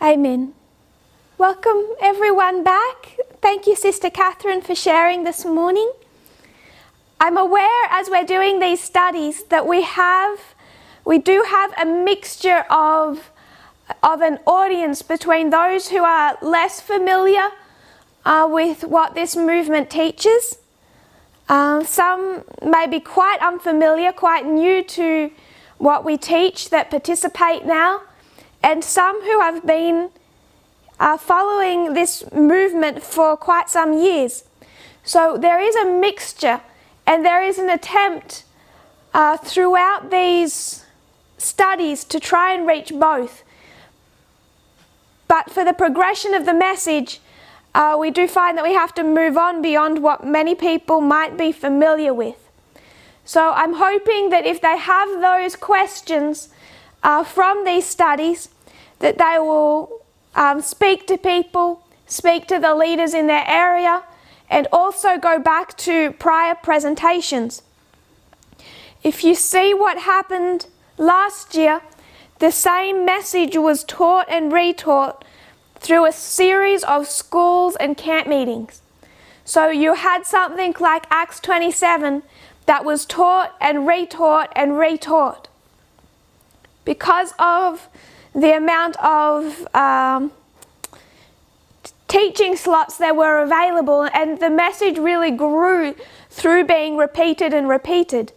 Amen. Welcome everyone back. Thank you, Sister Catherine, for sharing this morning. I'm aware as we're doing these studies that we do have a mixture of an audience between those who are less familiar with what this movement teaches. Some may be quite unfamiliar, quite new to what we teach that participate now, and some who have been following this movement for quite some years. So there is a mixture, and there is an attempt throughout these studies to try and reach both. But for the progression of the message, we do find that we have to move on beyond what many people might be familiar with. So I'm hoping that if they have those questions from these studies, that they will speak to people, speak to the leaders in their area, and also go back to prior presentations. If you see what happened last year, the same message was taught and retaught through a series of schools and camp meetings. So you had something like Acts 27 that was taught and retaught and retaught. Because of the amount of teaching slots that were available, and the message really grew through being repeated and repeated.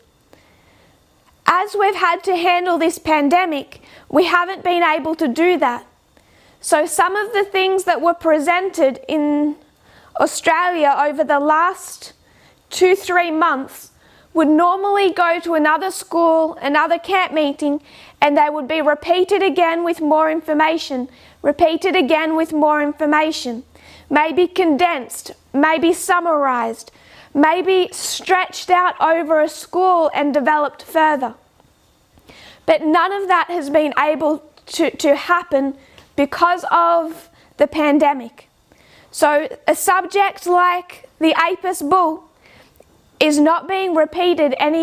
As we've had to handle this pandemic, we haven't been able to do that. So some of the things that were presented in Australia over the last 2-3 months would normally go to another school, another camp meeting, and they would be repeated again with more information, repeated again with more information, maybe condensed, maybe summarized, maybe stretched out over a school and developed further. But none of that has been able to happen because of the pandemic. So a subject like the Apis bull is not being repeated in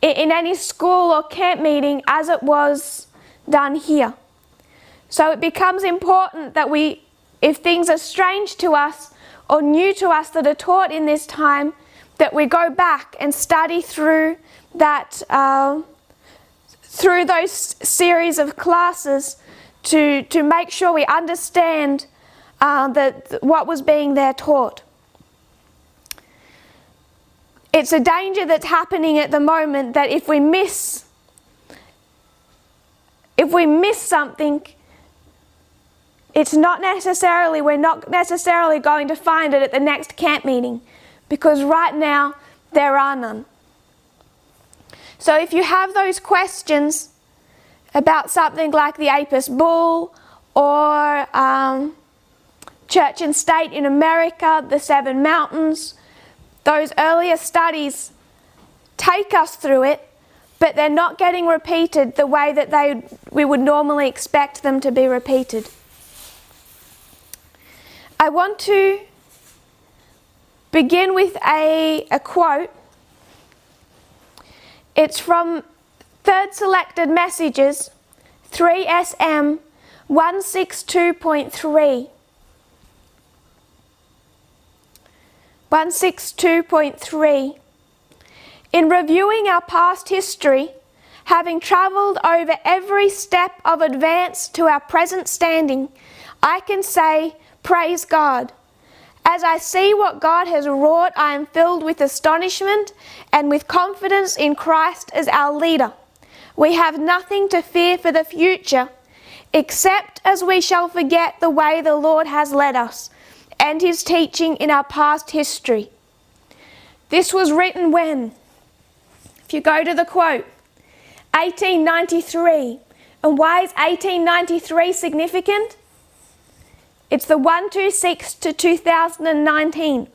any school or camp meeting as it was done here. So it becomes important that if things are strange to us or new to us that are taught in this time, that we go back and study through that, through those series of classes to make sure we understand what was being there taught. It's a danger that's happening at the moment that if we miss something, we're not necessarily going to find it at the next camp meeting, because right now there are none. So if you have those questions about something like the Apis bull or Church and State in America, the 7 mountains, those earlier studies take us through it, but they're not getting repeated the way that we would normally expect them to be repeated. I want to begin with a quote. It's from Third Selected Messages, 3SM 162.3. 162.3. In reviewing our past history, having travelled over every step of advance to our present standing, I can say, praise God. As I see what God has wrought, I am filled with astonishment and with confidence in Christ as our leader. We have nothing to fear for the future, except as we shall forget the way the Lord has led us and His teaching in our past history. This was written when? If you go to the quote, 1893. And why is 1893 significant? It's the 126 to 2019.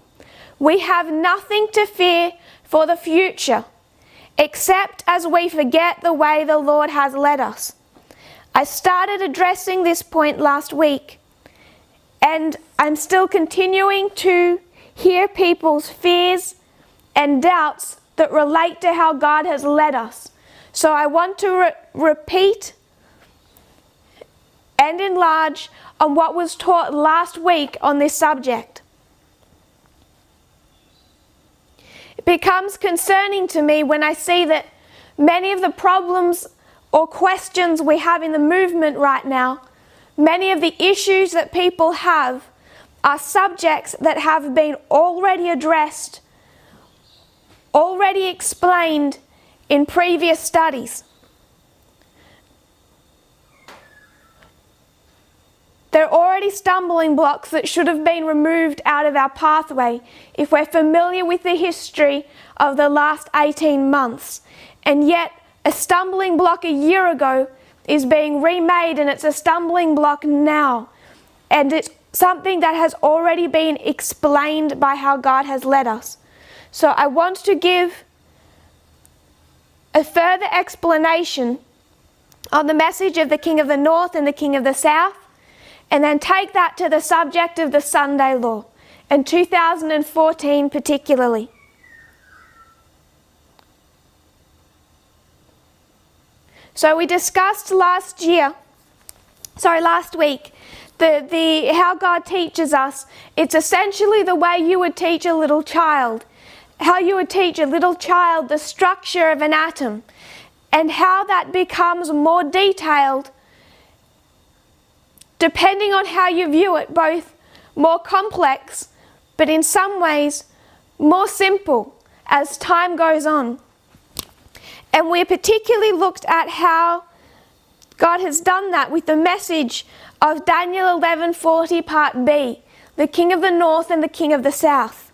We have nothing to fear for the future, except as we forget the way the Lord has led us. I started addressing this point last week, and I'm still continuing to hear people's fears and doubts that relate to how God has led us. So I want to repeat and enlarge on what was taught last week on this subject. It becomes concerning to me when I see that many of the problems or questions we have in the movement right now, many of the issues that people have, are subjects that have been already addressed, already explained in previous studies. They're already stumbling blocks that should have been removed out of our pathway if we're familiar with the history of the last 18 months. And yet, a stumbling block a year ago is being remade, and it's a stumbling block now. And it's something that has already been explained by how God has led us. So I want to give a further explanation on the message of the King of the North and the King of the South, and then take that to the subject of the Sunday law, and 2014 particularly. So we discussed last week, how God teaches us. It's essentially the way you would teach a little child. How you would teach a little child the structure of an atom, and how that becomes more detailed depending on how you view it, both more complex, but in some ways more simple as time goes on. And we particularly looked at how God has done that with the message of Daniel 11:40 Part B, the King of the North and the King of the South.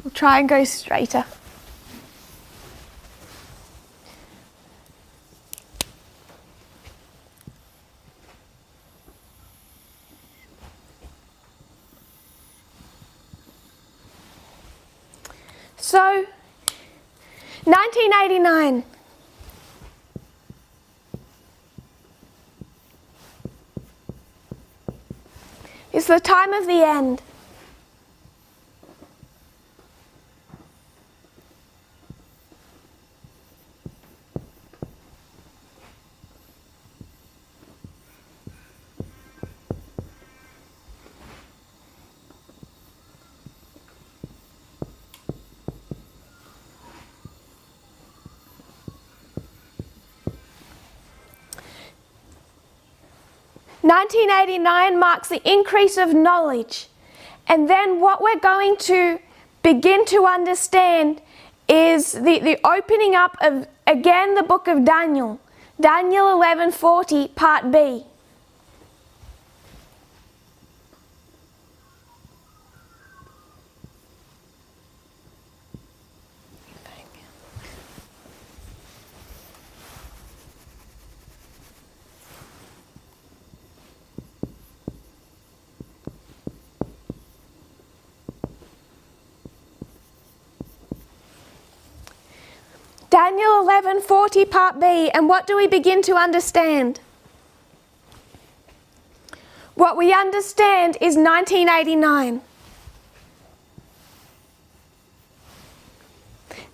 We'll try and go straighter. So, 1989. Is the time of the end. (1989) marks the increase of knowledge, and then what we're going to begin to understand is the opening up of, again, the book of Daniel, Daniel 11:40 Part B. Daniel 11:40 Part B, and what do we begin to understand? What we understand is 1989.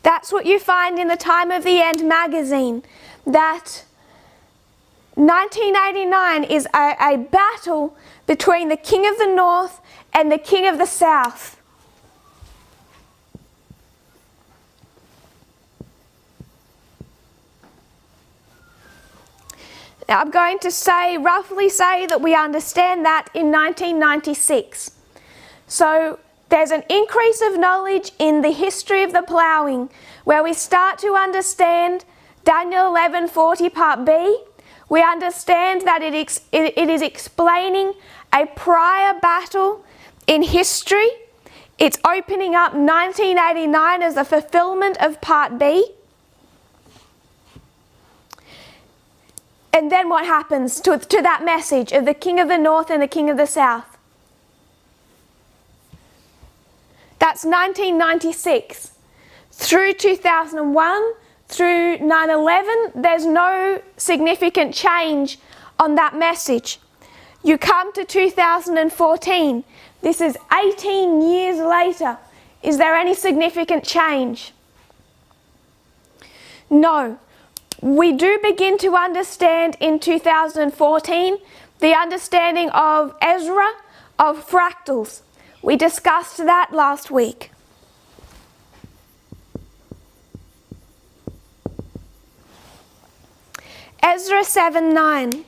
That's what you find in the Time of the End magazine, that 1989 is a battle between the King of the North and the King of the South. Now, I'm going to roughly say that we understand that in 1996. So there's an increase of knowledge in the history of the ploughing, where we start to understand Daniel 11:40 Part B. We understand that it is explaining a prior battle in history. It's opening up 1989 as a fulfillment of Part B. And then what happens to that message of the King of the North and the King of the South? That's 1996 through 2001, through 9/11, there's no significant change on that message. You come to 2014, this is 18 years later. Is there any significant change? No. We do begin to understand in 2014 the understanding of Ezra, of fractals. We discussed that last week. Ezra 7:9.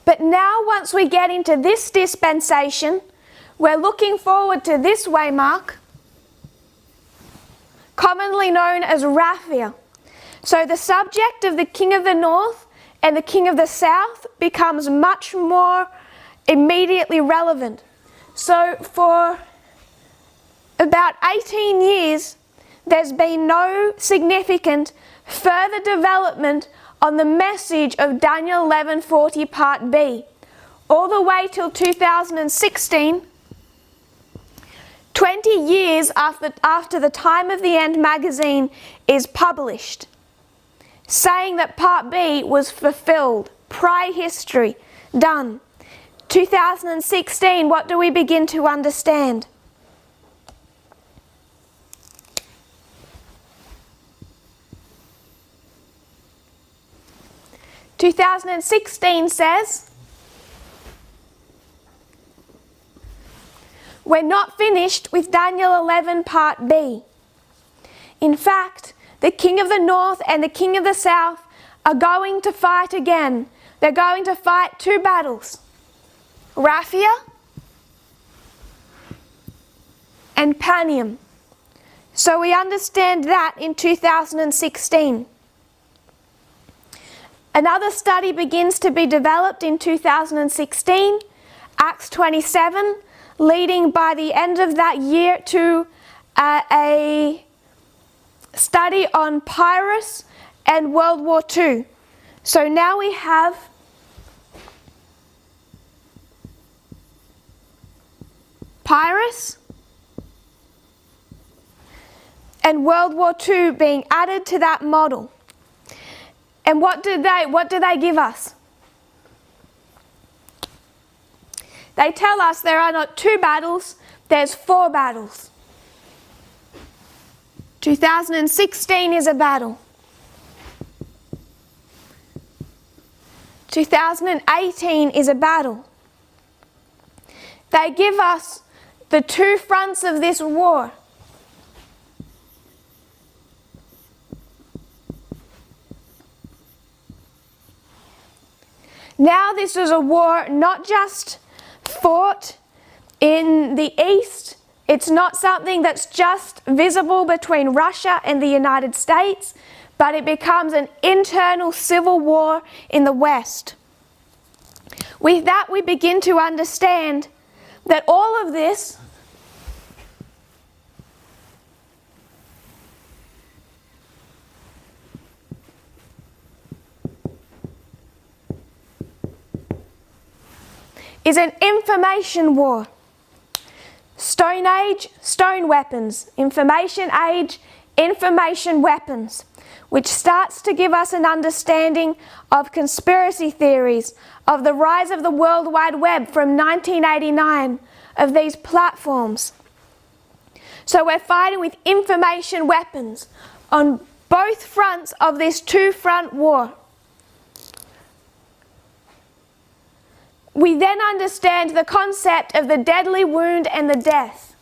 But now, once we get into this dispensation, we're looking forward to this waymark, commonly known as Raphia. So the subject of the king of the north and the king of the south becomes much more immediately relevant. So for about 18 years, there's been no significant further development on the message of Daniel 11:40 Part B, all the way till 2016, 20 years after the Time of the End magazine is published, saying that Part B was fulfilled, history, done. 2016, what do we begin to understand? (2016) says, we're not finished with Daniel 11 Part B. In fact, the king of the north and the king of the south are going to fight again. They're going to fight two battles, Raphia and Panium. So we understand that in 2016. Another study begins to be developed in 2016, Acts 27, leading by the end of that year to a study on Pyrrhus and World War II. So now we have Pyrrhus and World War II being added to that model. And what do they give us? They tell us there are not two battles, there's four battles. 2016 is a battle. 2018 is a battle. They give us the two fronts of this war. Now this is a war not just fought in the east. It's not something that's just visible between Russia and the United States, but it becomes an internal civil war in the west. With that, we begin to understand that all of this is an information war. Stone Age, stone weapons. Information Age, information weapons, which starts to give us an understanding of conspiracy theories, of the rise of the World Wide Web from 1989, of these platforms. So we're fighting with information weapons on both fronts of this two-front war. We then understand the concept of the deadly wound and the death.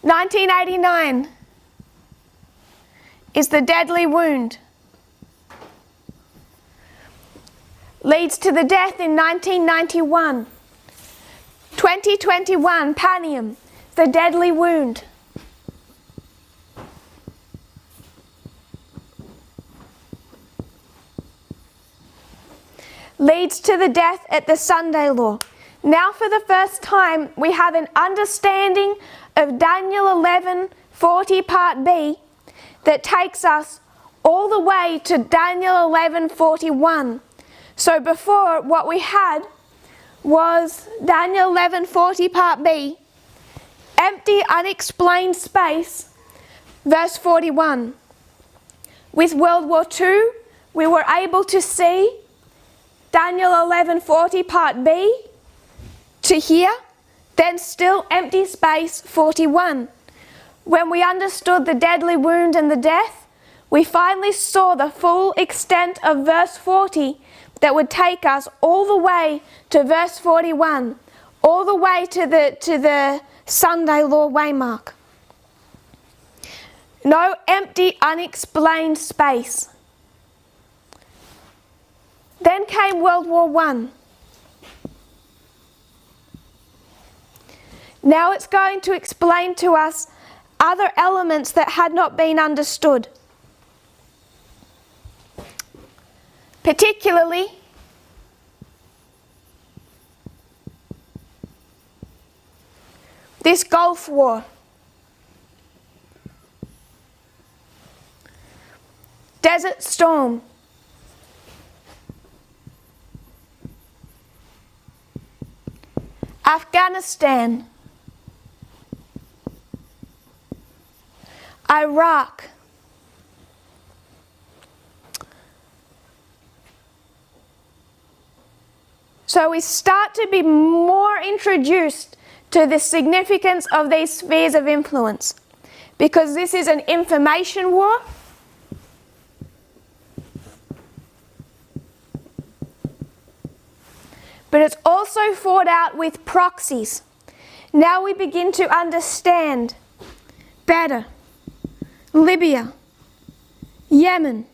(1989) is the deadly wound. Leads to the death in 1991. 2021, Panium, the deadly wound. Leads to the death at the Sunday Law. Now for the first time we have an understanding of Daniel 11, 40 part B that takes us all the way to Daniel 11:41. So before, what we had was Daniel 11:40 part B, empty unexplained space, verse 41. With World War II, we were able to see Daniel 11:40 part B to here, then still empty space 41. When we understood the deadly wound and the death, we finally saw the full extent of verse 40 that would take us all the way to verse 41, all the way to the Sunday law waymark. No empty, unexplained space. Then came World War I. Now it's going to explain to us other elements that had not been understood. Particularly this Gulf War. Desert Storm. Afghanistan. Iraq. So we start to be more introduced to the significance of these spheres of influence, because this is an information war. But it's also fought out with proxies. Now we begin to understand better Libya, Yemen,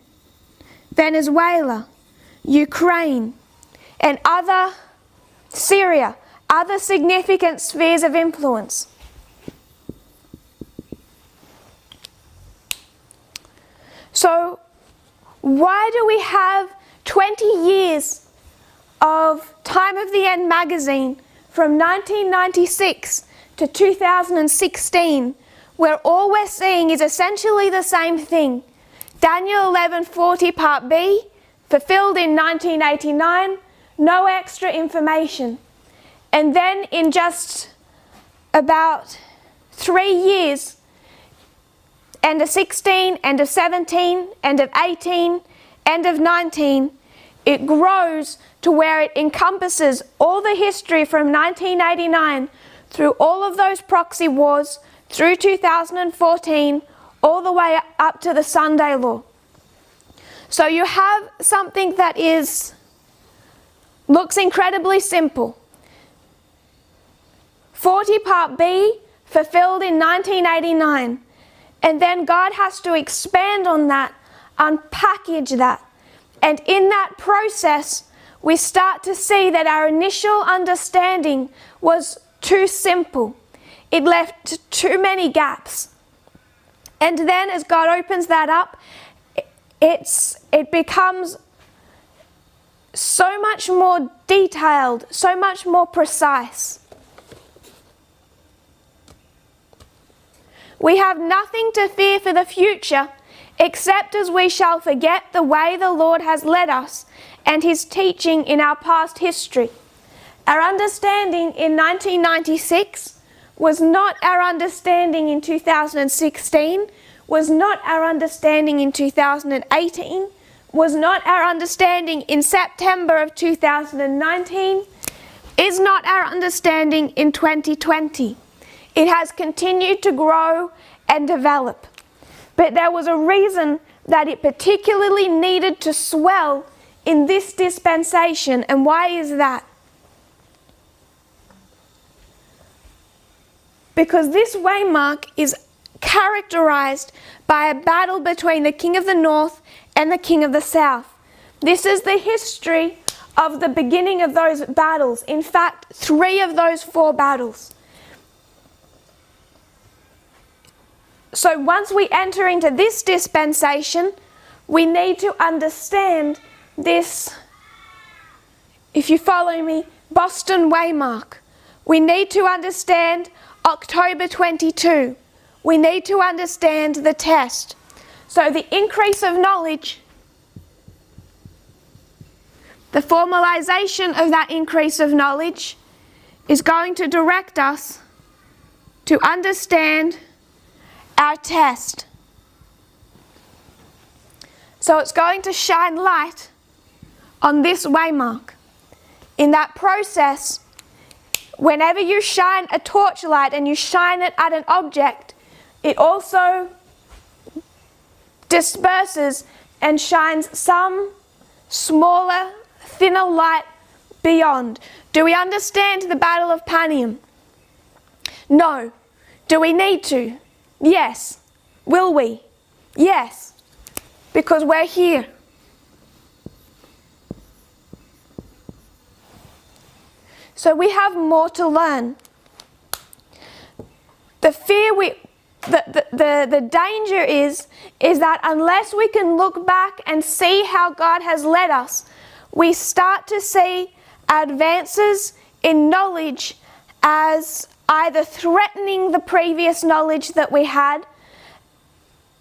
Venezuela, Ukraine, and other Syria, other significant spheres of influence. So why do we have 20 years of Time of the End magazine from 1996 to 2016, where all we're seeing is essentially the same thing? Daniel 11:40 part B, fulfilled in 1989, no extra information. And then in just about 3 years, end of 16, end of 17, end of 18, end of 19, it grows to where it encompasses all the history from 1989 through all of those proxy wars, through 2014, all the way up to the Sunday law. So you have something that looks incredibly simple. 40 part B, fulfilled in 1989. And then God has to expand on that, unpackage that. And in that process, we start to see that our initial understanding was too simple. It left too many gaps. And then as God opens that up, it becomes so much more detailed, so much more precise. We have nothing to fear for the future, except as we shall forget the way the Lord has led us and His teaching in our past history. Our understanding in 1996 was not our understanding in 2016, was not our understanding in 2018, was not our understanding in September of 2019, is not our understanding in 2020. It has continued to grow and develop. But there was a reason that it particularly needed to swell in this dispensation. And why is that? Because this waymark is characterized by a battle between the king of the north and the king of the south. This is the history of the beginning of those battles. In fact, 3 of those 4 battles. So once we enter into this dispensation, we need to understand this, if you follow me, Boston waymark. We need to understand October 22. we need to understand the test. So the increase of knowledge, the formalization of that increase of knowledge is going to direct us to understand our test. So it's going to shine light on this waymark. In that process, whenever you shine a torchlight and you shine it at an object, it also disperses and shines some smaller, thinner light beyond. Do we understand the Battle of Panium? No. Do we need to? Yes. Will we? Yes. Because we're here. So we have more to learn. The danger is that unless we can look back and see how God has led us, we start to see advances in knowledge as either threatening the previous knowledge that we had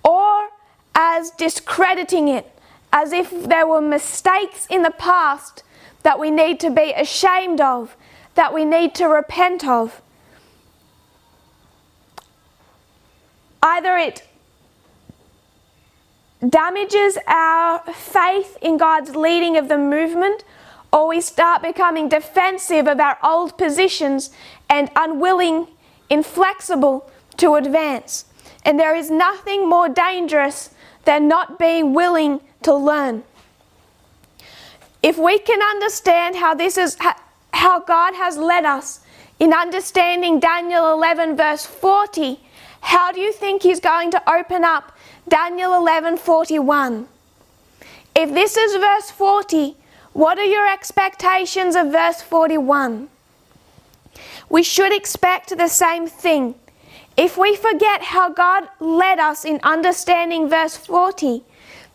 or as discrediting it, as if there were mistakes in the past that we need to be ashamed of, that we need to repent of. Either it damages our faith in God's leading of the movement, or we start becoming defensive of our old positions and unwilling, inflexible to advance. And there is nothing more dangerous than not being willing to learn. If we can understand how God has led us in understanding Daniel 11 verse 40, how do you think He's going to open up Daniel 11:41? If this is verse 40, what are your expectations of verse 41? We should expect the same thing. If we forget how God led us in understanding verse 40,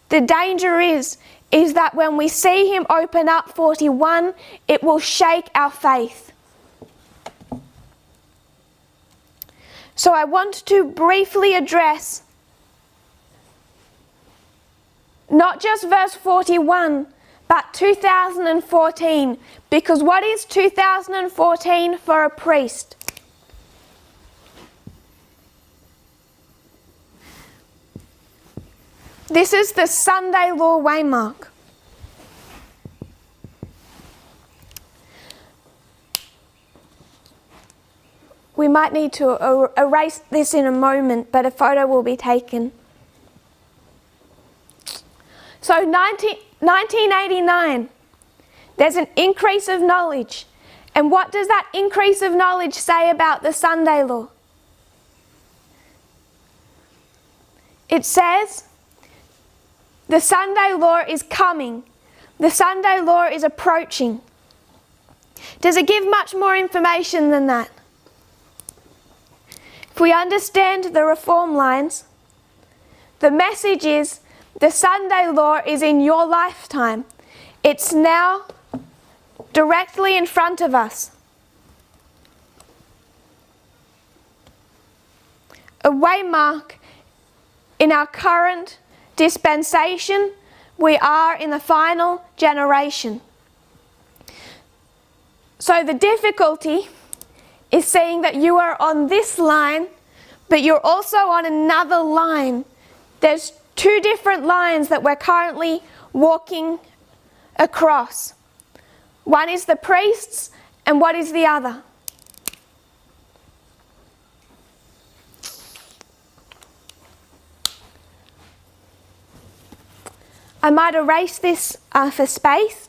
the danger is that when we see Him open up 41, it will shake our faith. So I want to briefly address not just verse 41, but 2014, because what is 2014 for a priest? This is the Sunday law waymark. We might need to erase this in a moment, but a photo will be taken. So 1989, there's an increase of knowledge. And what does that increase of knowledge say about the Sunday law? It says, the Sunday law is coming. The Sunday law is approaching. Does it give much more information than that? If we understand the reform lines, the message is the Sunday law is in your lifetime. It's now directly in front of us. A waymark in our current dispensation. We are in the final generation. So the difficulty is seeing that you are on this line, but you're also on another line. There's two different lines that we're currently walking across. One is the priests, and what is the other? I might erase this for space.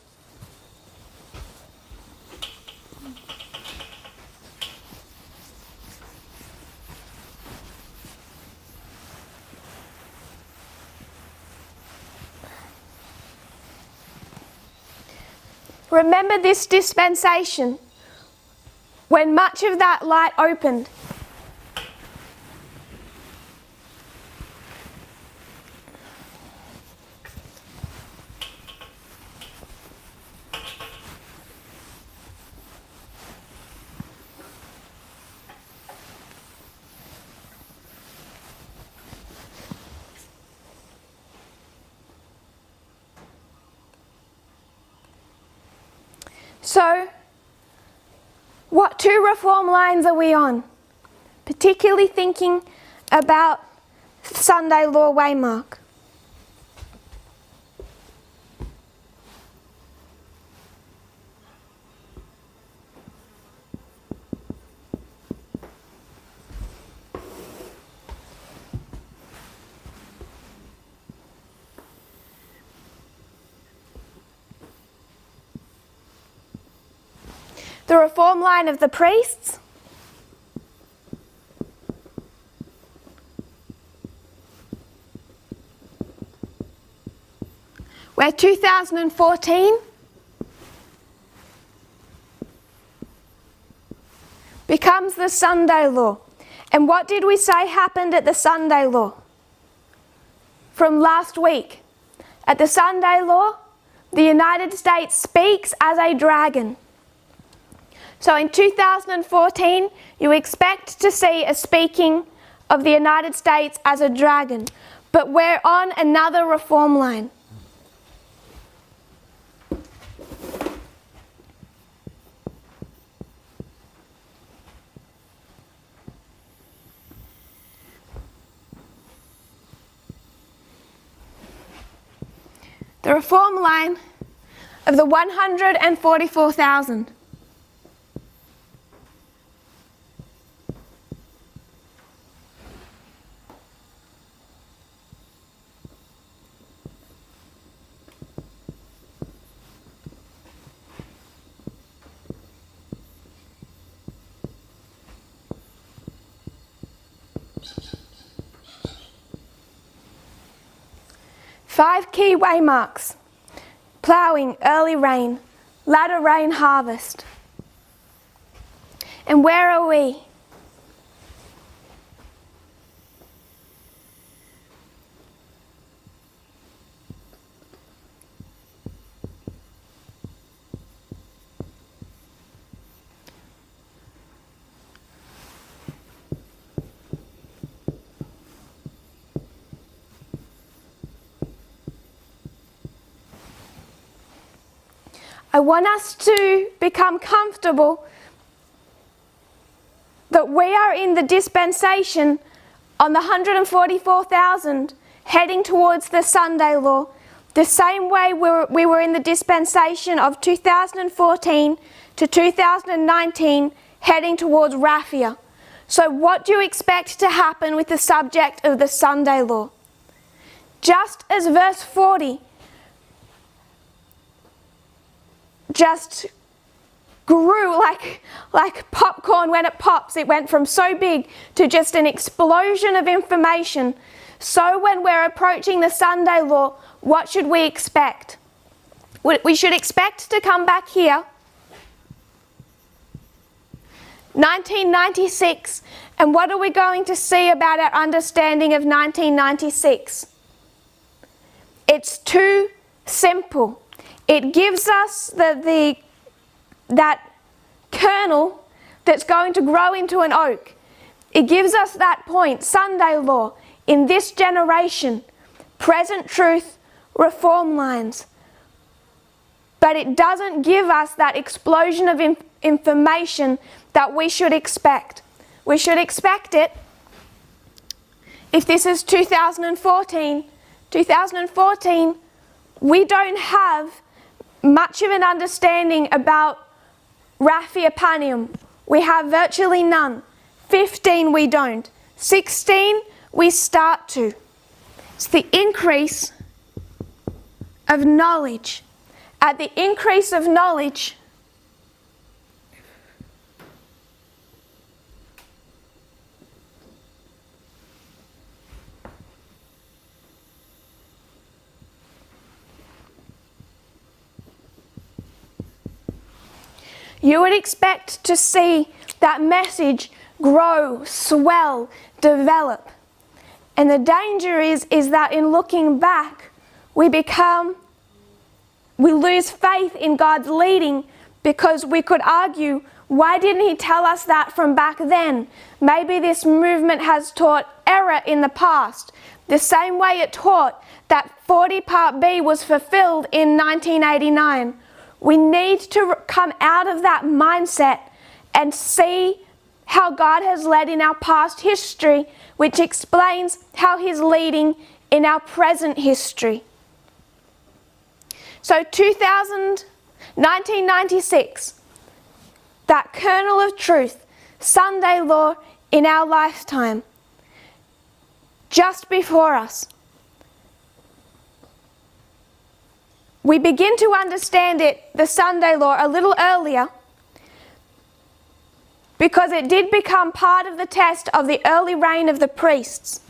Remember this dispensation, when much of that light opened. So, what two reform lines are we on? Particularly thinking about Sunday law waymark. The reform line of the priests, where 2014 becomes the Sunday law. And what did we say happened at the Sunday law from last week? At the Sunday law, the United States speaks as a dragon. So in 2014, you expect to see a speaking of the United States as a dragon, but we're on another reform line. The reform line of the 144,000. Five key waymarks: ploughing, early rain, latter rain, harvest. And where are we? I want us to become comfortable that we are in the dispensation on the 144,000 heading towards the Sunday law, the same way we were in the dispensation of 2014 to 2019 heading towards Raphia. So what do you expect to happen with the subject of the Sunday law? Just as verse 40 just grew like popcorn when it pops. It went from so big to just an explosion of information. So when we're approaching the Sunday law, what should we expect? We should expect to come back here, 1996, and what are we going to see about our understanding of 1996? It's too simple. It gives us that kernel that's going to grow into an oak. It gives us that point, Sunday law, in this generation, present truth, reform lines. But it doesn't give us that explosion of information that we should expect. We should expect it, if this is 2014, we don't have much of an understanding about Raphia Panium. We have virtually none. 15 we don't. 16 we start to. It's the increase of knowledge. At the increase of knowledge, you would expect to see that message grow, swell, develop. And the danger is that in looking back, we lose faith in God's leading, because we could argue, why didn't He tell us that from back then? Maybe this movement has taught error in the past, the same way it taught that 40 Part B was fulfilled in 1989. We need to come out of that mindset and see how God has led in our past history, which explains how He's leading in our present history. So 1996, that kernel of truth, Sunday law in our lifetime, just before us. We begin to understand the Sunday law, a little earlier, because it did become part of the test of the early reign of the priests.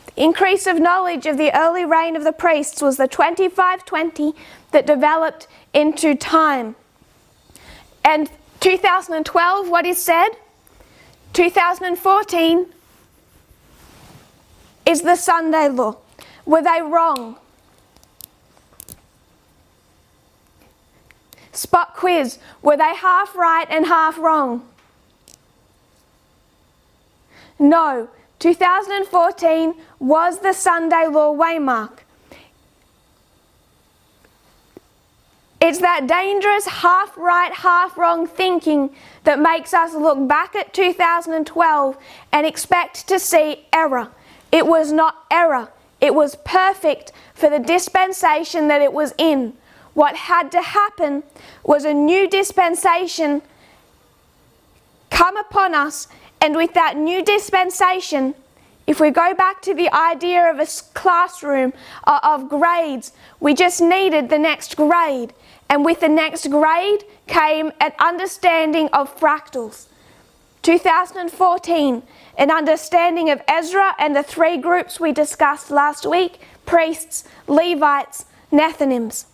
The increase of knowledge of the early reign of the priests was the 2520 that developed into time. And 2012, what is said? 2014 is the Sunday law. Were they wrong? Spot quiz. Were they half right and half wrong? No. 2014 was the Sunday law waymark. It's that dangerous half right, half wrong thinking that makes us look back at 2012 and expect to see error. It was not error. It was perfect for the dispensation that it was in. What had to happen was a new dispensation come upon us, and with that new dispensation, if we go back to the idea of a classroom of grades, we just needed the next grade. And with the next grade came an understanding of fractals. 2014, an understanding of Ezra and the three groups we discussed last week: priests, Levites, Nethinims.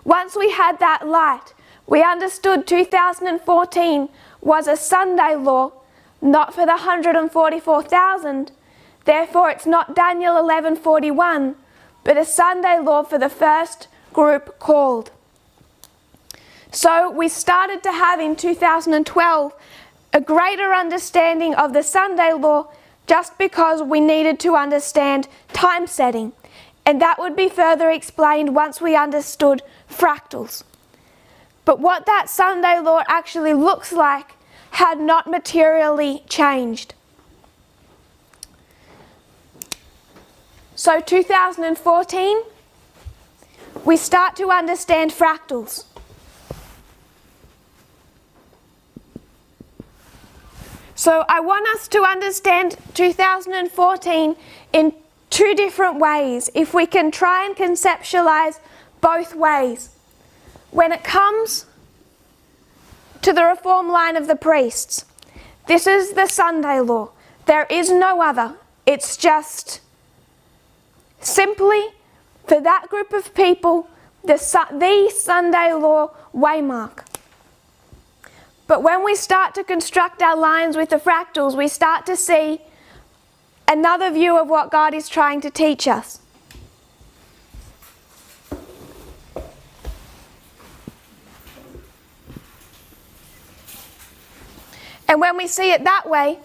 Once we had that light, we understood 2014 was a Sunday law, not for the 144,000. Therefore, it's not Daniel 11:41, but a Sunday law for the first group called. So we started to have in 2012 a greater understanding of the Sunday law, just because we needed to understand time setting. And that would be further explained once we understood fractals. But what that Sunday law actually looks like had not materially changed. So 2014, we start to understand fractals. So I want us to understand 2014 in two different ways, if we can try and conceptualize both ways. When it comes to the reform line of the priests, this is the Sunday law. There is no other. It's just simply for that group of people, the Sunday law waymark. But when we start to construct our lines with the fractals, we start to see another view of what God is trying to teach us. And when we see it that way,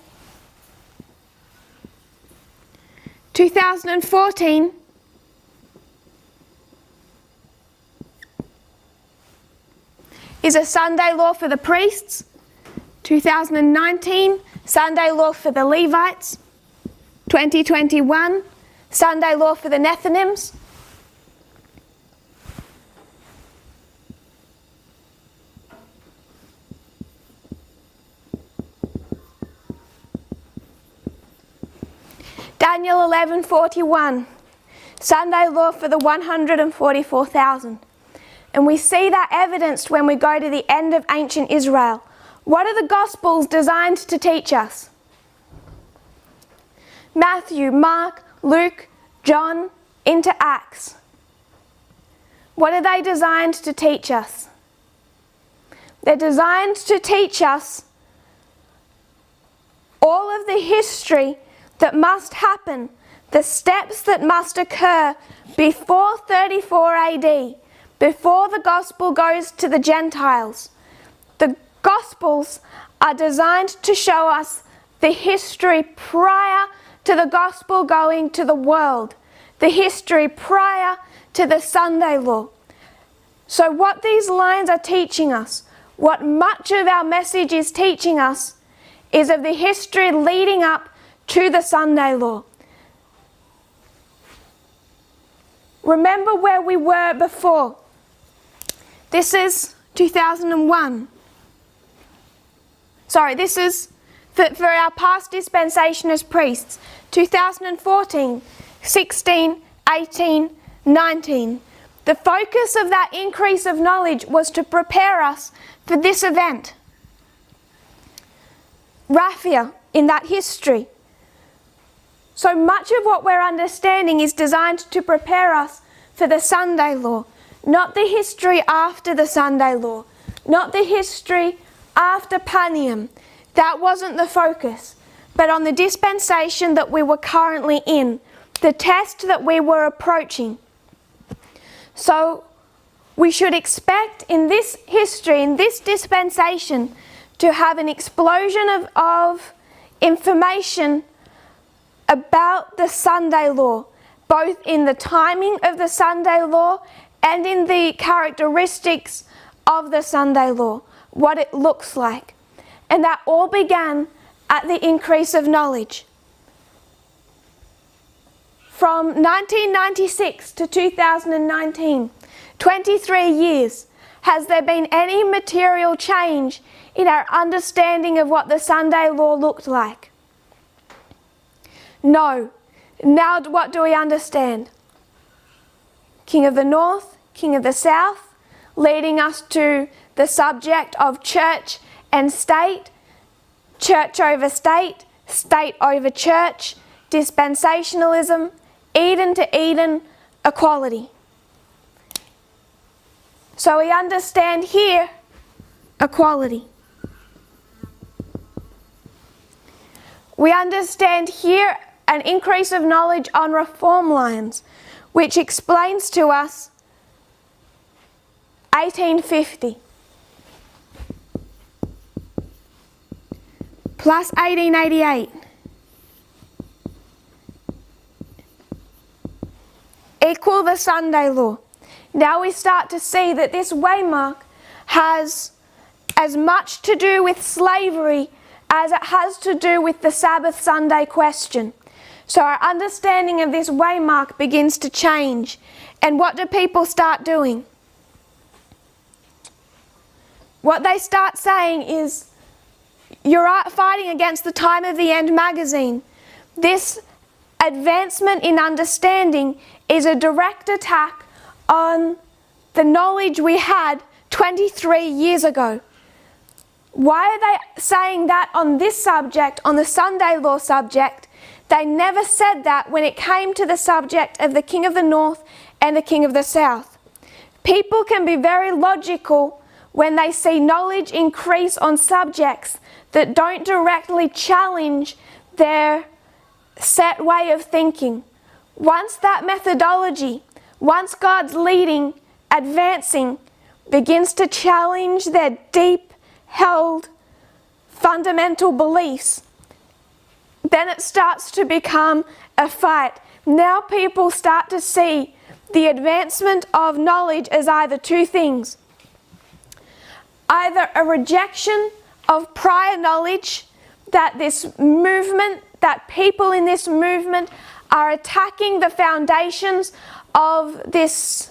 2014 is a Sunday law for the priests. 2019, Sunday law for the Levites. 2021, Sunday law for the Nethinims. Daniel 11:41, Sunday law for the 144,000. And we see that evidenced when we go to the end of ancient Israel. What are the Gospels designed to teach us? Matthew, Mark, Luke, John, into Acts. What are they designed to teach us? They're designed to teach us all of the history that must happen, the steps that must occur before 34 AD, before the gospel goes to the Gentiles. Gospels are designed to show us the history prior to the gospel going to the world, the history prior to the Sunday law. So what these lines are teaching us, what much of our message is teaching us, is of the history leading up to the Sunday law. Remember where we were before. This is 2001. Sorry, this is for our past dispensation as priests. 2014, 16, 18, 19. The focus of that increase of knowledge was to prepare us for this event. Raphia, in that history. So much of what we're understanding is designed to prepare us for the Sunday law, not the history after the Sunday law, not the history after Panium. That wasn't the focus, but on the dispensation that we were currently in, the test that we were approaching. So we should expect in this history, in this dispensation, to have an explosion of information about the Sunday law, both in the timing of the Sunday law and in the characteristics of the Sunday law, what it looks like. And that all began at the increase of knowledge. From 1996 to 2019, 23 years, has there been any material change in our understanding of what the Sunday law looked like? No. Now what do we understand? King of the North, King of the South, leading us to the subject of church and state, church over state, state over church, dispensationalism, Eden to Eden, equality. So we understand here equality. We understand here an increase of knowledge on reform lines, which explains to us 1850 plus 1888 equal the Sunday law. Now we start to see that this waymark has as much to do with slavery as it has to do with the Sabbath Sunday question. So our understanding of this waymark begins to change. And what do people start doing? What they start saying is, you're fighting against the Time of the End magazine. This advancement in understanding is a direct attack on the knowledge we had 23 years ago. Why are they saying that on this subject, on the Sunday law subject? They never said that when it came to the subject of the King of the North and the King of the South. People can be very logical when they see knowledge increase on subjects that don't directly challenge their set way of thinking. Once that methodology, once God's leading, advancing, begins to challenge their deep-held fundamental beliefs, then it starts to become a fight. Now people start to see the advancement of knowledge as either two things. Either a rejection of prior knowledge, that this movement, that people in this movement are attacking the foundations of this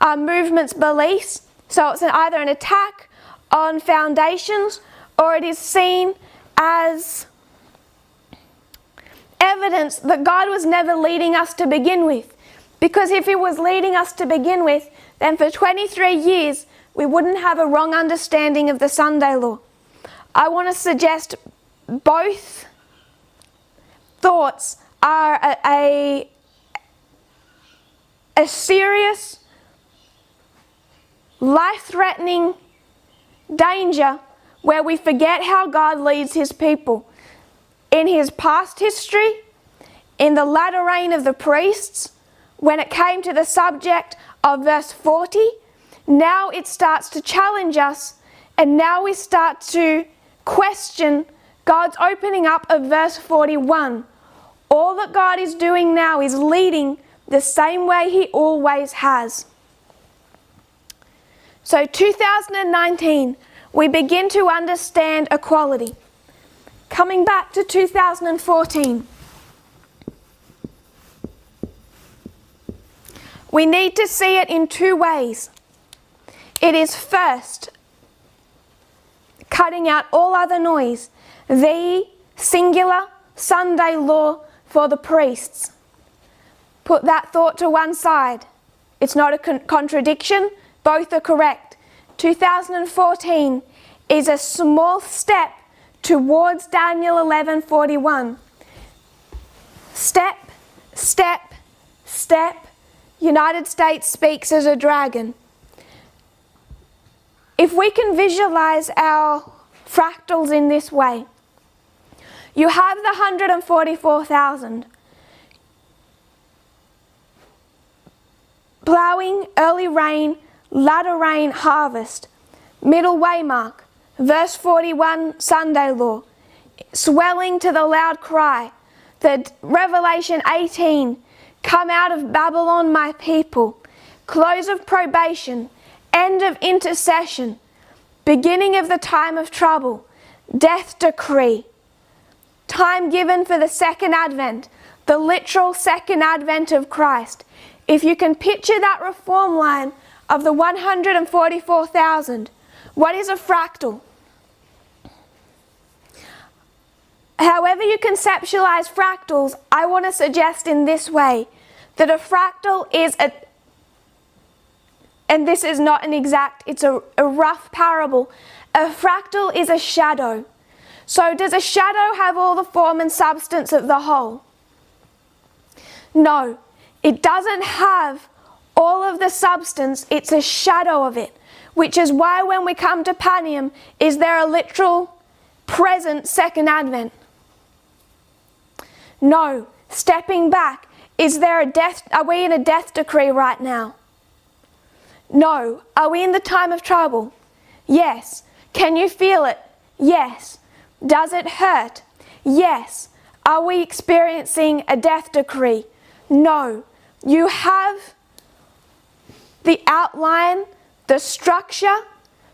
movement's beliefs. So it's either an attack on foundations, or it is seen as evidence that God was never leading us to begin with. Because if He was leading us to begin with, then for 23 years we wouldn't have a wrong understanding of the Sunday law. I want to suggest both thoughts are a serious, life-threatening danger where we forget how God leads His people. In His past history, in the latter reign of the priests, when it came to the subject of verse 40, now it starts to challenge us And now we start to question God's opening up of verse 41. All that God is doing now is leading the same way He always has. So 2019, we begin to understand equality. Coming back to 2014, we need to see it in two ways. It is first, cutting out all other noise, the singular Sunday law for the priests. Put that thought to one side. It's not a contradiction, both are correct. 2014 is a small step towards Daniel 11:41. Step, step, step. United States speaks as a dragon. If we can visualize our fractals in this way, you have the 144,000. Ploughing, early rain, latter rain, harvest. Middle waymark, verse 41, Sunday law. Swelling to the loud cry. The Revelation 18, come out of Babylon, my people. Close of probation, end of intercession, beginning of the time of trouble, death decree. Time given for the second advent, the literal second advent of Christ. If you can picture that reform line of the 144,000, what is a fractal? However you conceptualize fractals, I want to suggest in this way, that a fractal is and this is not an exact, it's a rough parable. A fractal is a shadow. So does a shadow have all the form and substance of the whole? No, it doesn't have all of the substance, it's a shadow of it. Which is why when we come to Panium, is there a literal present second advent? No, stepping back, is there a death, are we in a death decree right now? No. Are we in the time of trouble? Yes. Can you feel it? Yes. Does it hurt? Yes. Are we experiencing a death decree? No. You have the outline, the structure,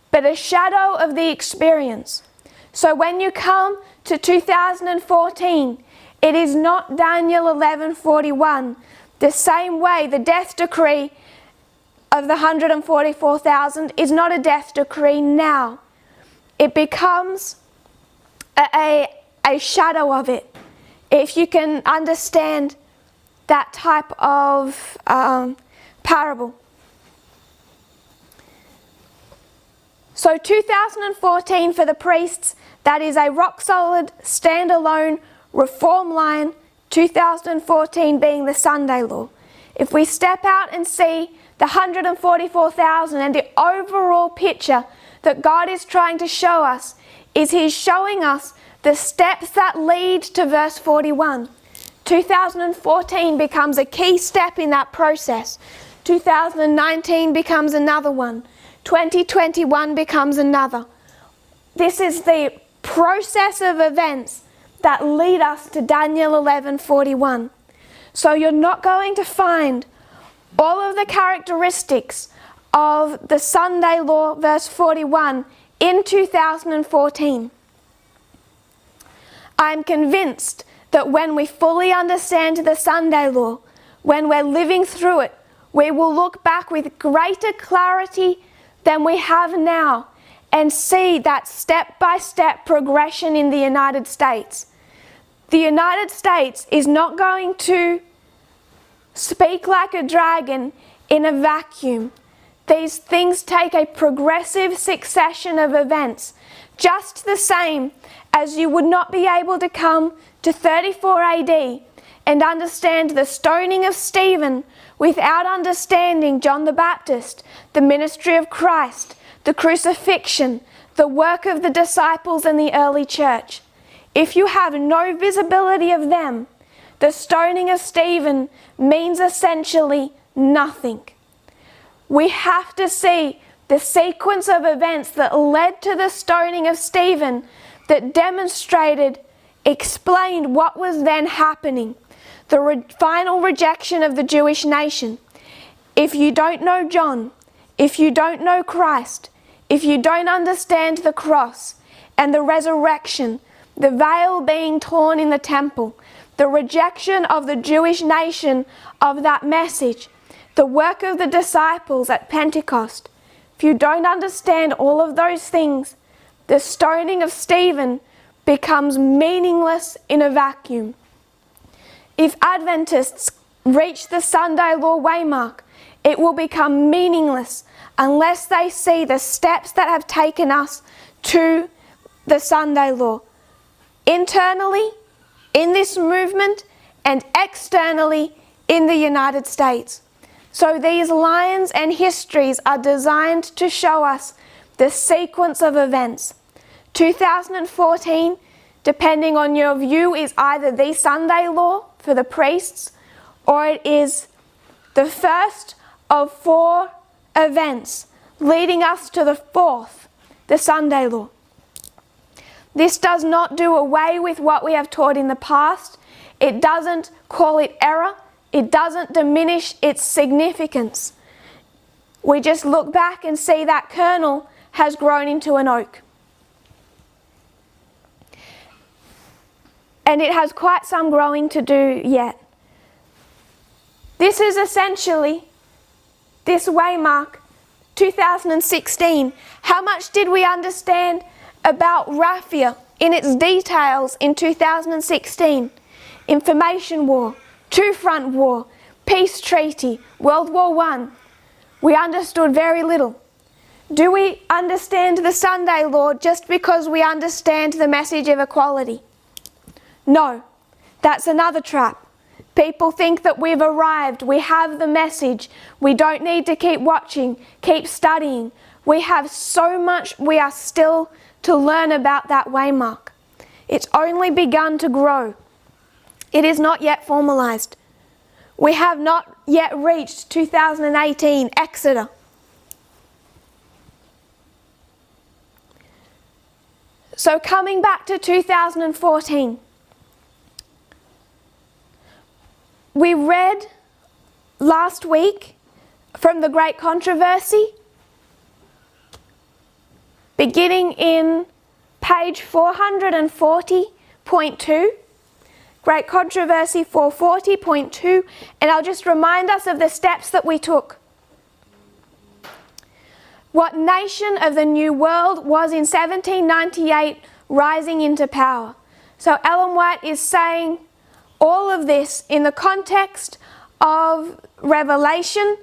but a shadow of the experience. So when you come to 2014, it is not Daniel 11:41. The same way the death decree of the 144,000 is not a death decree now. It becomes a shadow of it. If you can understand that type of parable. So 2014 for the priests, that is a rock solid, standalone reform line, 2014 being the Sunday law. If we step out and see the 144,000 and the overall picture that God is trying to show us, is He's showing us the steps that lead to verse 41. 2014 becomes a key step in that process. 2019 becomes another one. 2021 becomes another. This is the process of events that lead us to Daniel 11:41. So you're not going to find all of the characteristics of the Sunday law, verse 41, in 2014. I'm convinced that when we fully understand the Sunday law, when we're living through it, we will look back with greater clarity than we have now and see that step-by-step progression in the United States. The United States is not going to speak like a dragon in a vacuum. These things take a progressive succession of events, just the same as you would not be able to come to 34 AD and understand the stoning of Stephen without understanding John the Baptist, the ministry of Christ, the crucifixion, the work of the disciples and the early church. If you have no visibility of them, the stoning of Stephen means essentially nothing. We have to see the sequence of events that led to the stoning of Stephen, that demonstrated, explained what was then happening, the final rejection of the Jewish nation. If you don't know John, if you don't know Christ, if you don't understand the cross and the resurrection, the veil being torn in the temple, the rejection of the Jewish nation of that message, the work of the disciples at Pentecost, if you don't understand all of those things, the stoning of Stephen becomes meaningless in a vacuum. If Adventists reach the Sunday law waymark, it will become meaningless unless they see the steps that have taken us to the Sunday law. Internally, in this movement, and externally in the United States. So these lines and histories are designed to show us the sequence of events. 2014, depending on your view, is either the Sunday law for the priests, or it is the first of 4 events leading us to the 4th, the Sunday law. This does not do away with what we have taught in the past. It doesn't call it error. It doesn't diminish its significance. We just look back and see that kernel has grown into an oak. And it has quite some growing to do yet. This is essentially, this waymark, 2016. How much did we understand about Raffia in its details in 2016? Information war, two-front war, peace treaty, World War I. We understood very little. Do we understand the Sunday law just because we understand the message of equality? No, that's another trap. People think that we've arrived, we have the message, we don't need to keep watching, keep studying. We have so much we are still to learn about that waymark. It's only begun to grow. It is not yet formalized. We have not yet reached 2018 Exeter. So coming back to 2014, we read last week from the Great Controversy, beginning in page 440.2, Great Controversy 440.2, and I'll just remind us of the steps that we took. What nation of the New World was in 1798 rising into power? So Ellen White is saying all of this in the context of Revelation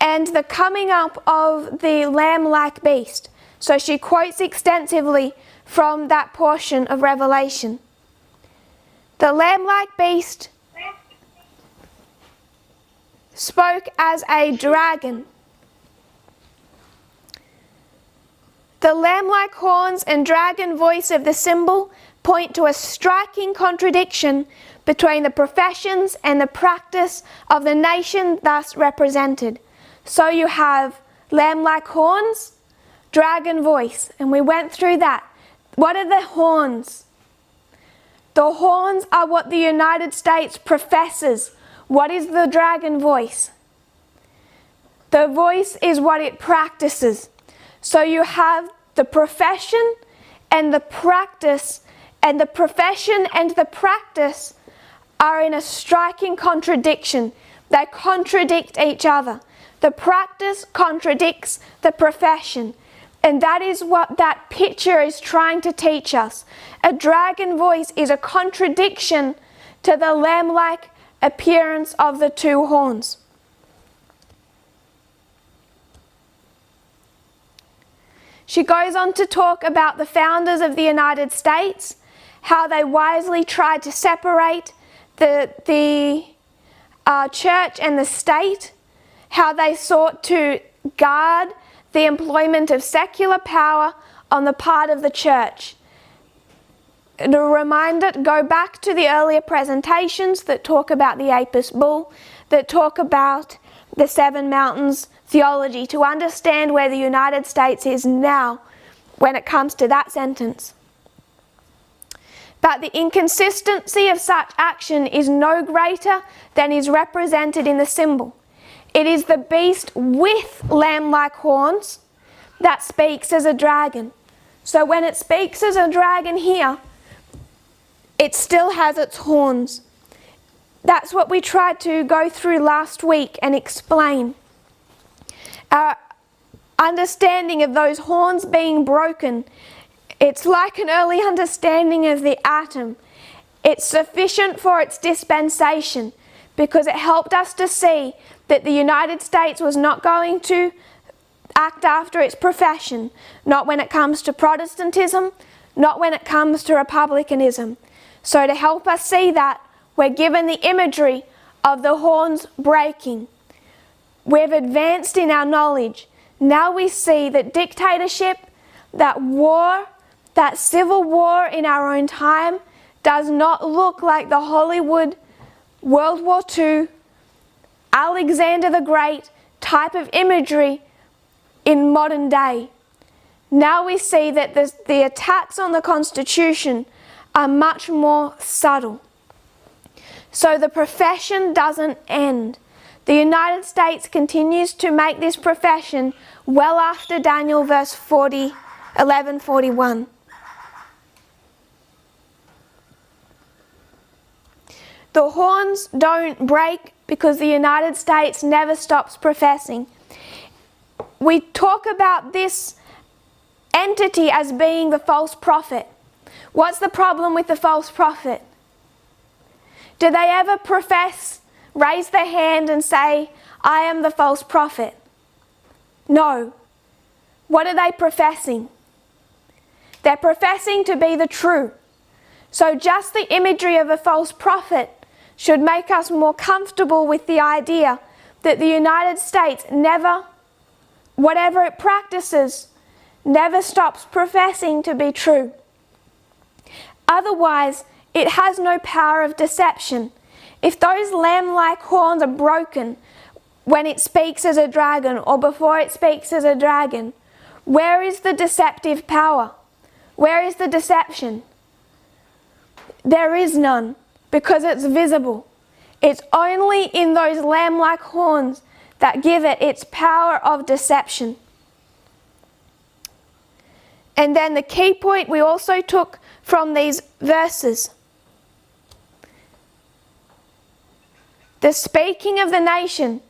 and the coming up of the lamb-like beast. So she quotes extensively from that portion of Revelation. The lamb-like beast spoke as a dragon. The lamb-like horns and dragon voice of the symbol point to a striking contradiction between the professions and the practice of the nation thus represented. So you have lamb-like horns, dragon voice, and we went through that. What are the horns? The horns are what the United States professes. What is the dragon voice? The voice is what it practices. So you have the profession and the practice, and the profession and the practice are in a striking contradiction. They contradict each other. The practice contradicts the profession. And that is what that picture is trying to teach us. A dragon voice is a contradiction to the lamb-like appearance of the two horns. She goes on to talk about the founders of the United States, how they wisely tried to separate the church and the state, how they sought to guard the employment of secular power on the part of the church. And a reminder, go back to the earlier presentations that talk about the Apis bull, that talk about the 7 mountains theology to understand where the United States is now when it comes to that sentence. But the inconsistency of such action is no greater than is represented in the symbol. It is the beast with lamb-like horns that speaks as a dragon. So when it speaks as a dragon here, it still has its horns. That's what we tried to go through last week and explain. Our understanding of those horns being broken, it's like an early understanding of the atom. It's sufficient for its dispensation because it helped us to see that the United States was not going to act after its profession, not when it comes to Protestantism, not when it comes to republicanism. So to help us see that, we're given the imagery of the horns breaking. We've advanced in our knowledge. Now we see that dictatorship, that war, that civil war in our own time does not look like the Hollywood World War II, Alexander the Great type of imagery in modern day. Now we see that the attacks on the Constitution are much more subtle. So the profession doesn't end. The United States continues to make this profession well after Daniel verse 11:41. The horns don't break because the United States never stops professing. We talk about this entity as being the false prophet. What's the problem with the false prophet? Do they ever profess, raise their hand and say, I am the false prophet? No. What are they professing? They're professing to be the true. So just the imagery of a false prophet should make us more comfortable with the idea that the United States never, whatever it practices, never stops professing to be true. Otherwise, it has no power of deception. If those lamb-like horns are broken when it speaks as a dragon or before it speaks as a dragon, where is the deceptive power? Where is the deception? There is none, because it's visible. It's only in those lamb-like horns that give it its power of deception. And then the key point we also took from these verses. The speaking of the nation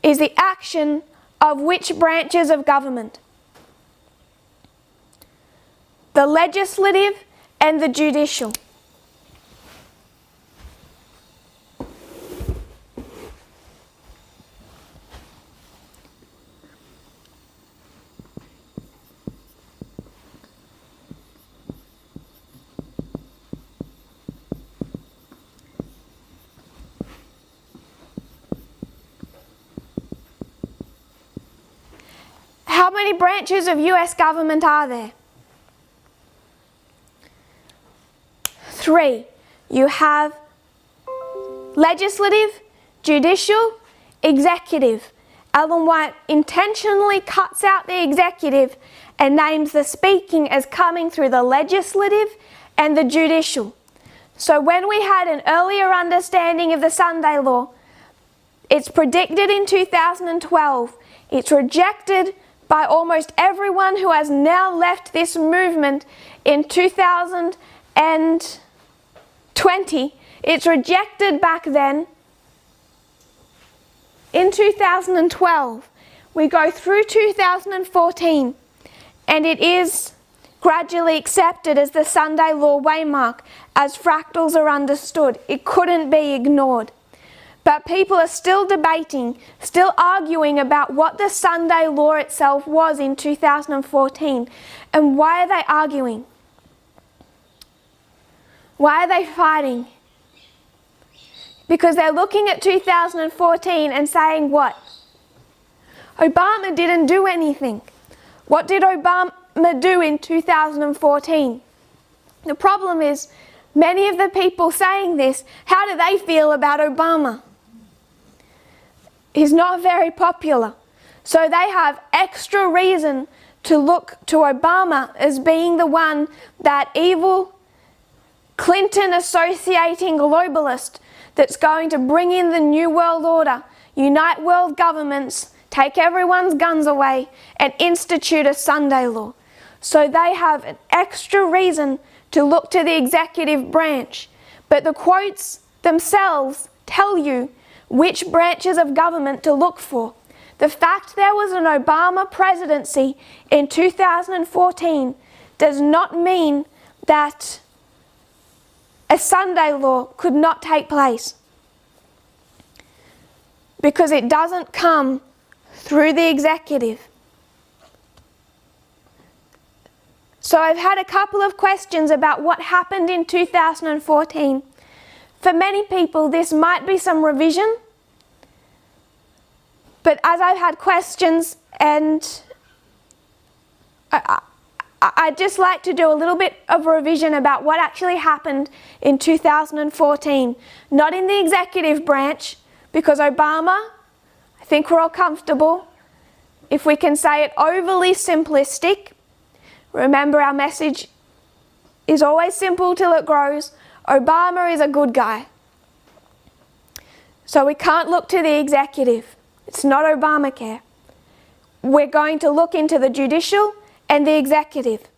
is the action of which branches of government? The legislative and the judicial. How many branches of US government are there? 3. You have legislative, judicial, executive. Ellen White intentionally cuts out the executive and names the speaking as coming through the legislative and the judicial. So when we had an earlier understanding of the Sunday law, it's predicted in 2012. It's rejected by almost everyone who has now left this movement in 2020. It's rejected back then. In 2012, we go through 2014, and it is gradually accepted as the Sunday law waymark, as fractals are understood. It couldn't be ignored. But people are still debating, still arguing about what the Sunday law itself was in 2014. And why are they arguing? Why are they fighting? Because they're looking at 2014 and saying what? Obama didn't do anything. What did Obama do in 2014? The problem is, many of the people saying this, how do they feel about Obama? is not very popular. So they have extra reason to look to Obama as being the one, that evil Clinton associating globalist that's going to bring in the New World Order, unite world governments, take everyone's guns away, and institute a Sunday law. So they have an extra reason to look to the executive branch. But the quotes themselves tell you which branches of government to look for. The fact there was an Obama presidency in 2014 does not mean that a Sunday law could not take place, because it doesn't come through the executive. So I've had a couple of questions about what happened in 2014. For many people, this might be some revision, but as I've had questions, and I'd just like to do a little bit of a revision about what actually happened in 2014. Not in the executive branch, because Obama, I think we're all comfortable if we can say it overly simplistic. Remember, our message is always simple till it grows. Obama is a good guy. So we can't look to the executive. It's not Obamacare. We're going to look into the judicial and the executive.